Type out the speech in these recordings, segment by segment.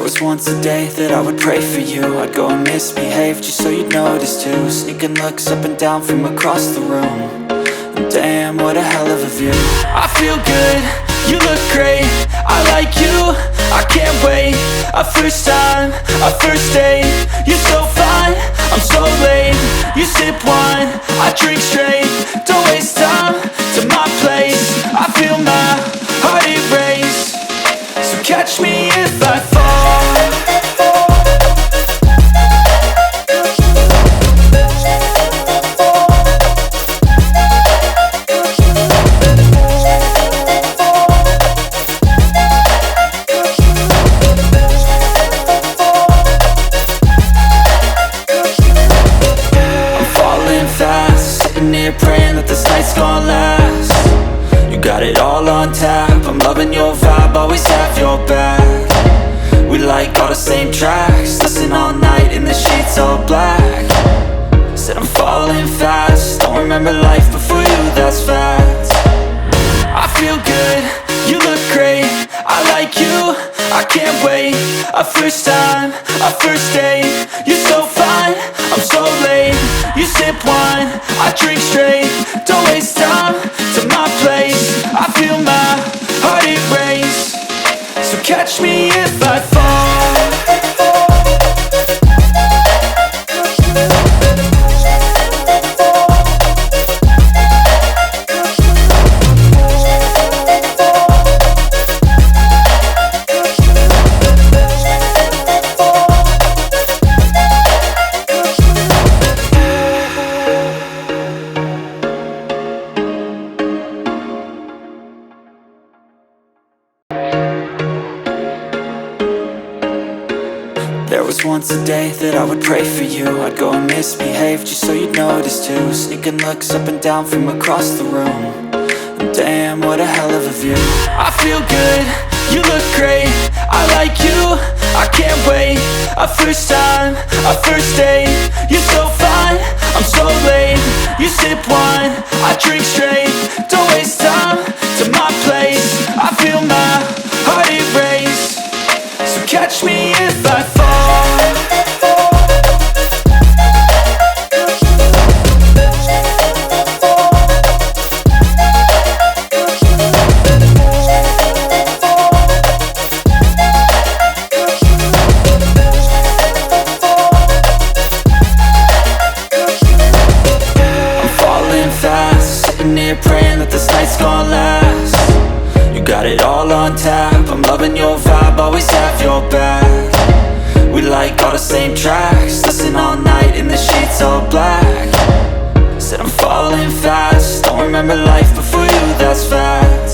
was once a day that I would pray for you. I'd go and misbehave just so you'd notice too. Sneaking looks up and down from across the room. And damn, what a hell of a view. I feel good, you look great, I like you, I can't wait. A first time, a first date, you're so fine, I'm so late. You sip wine, I drink straight. Don't waste time to my place. I feel my heart erase. So catch me if I fall. Praying that this night's gonna last. You got it all on tap, I'm loving your vibe, always have your back. We like all the same tracks, listen all night in the sheets all black. Said I'm falling fast, don't remember life before you, that's fact. I feel good, you look great, I like you, I can't wait. A first time, a first date, you're so fine, I'm so late. You sip wine, I drink straight. Don't waste time to my place. I feel my heart erase. So catch me if I fall. There was once a day that I would pray for you. I'd go and misbehave just so you'd notice too. Sneaking looks up and down from across the room. And damn, what a hell of a view. I feel good, you look great, I like you, I can't wait. A first time, a first date, you're so fine, I'm so late. You sip wine, I drink straight. Don't waste time to my place. I feel my heart erase. So catch me if I fall. I'm falling fast, sitting here praying that this night's gonna last. You got it all on tap, I'm loving your vibe, always have your back. We like all the same tracks, listen all night in the sheets all black. Said I'm falling fast, don't remember life before you, that's fact.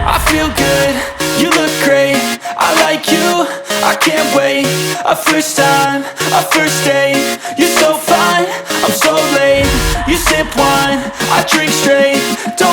I feel good, you look great, I like you, I can't wait. A first time, a first date, you're so fine, I'm so late. You sip wine, I drink straight. Don't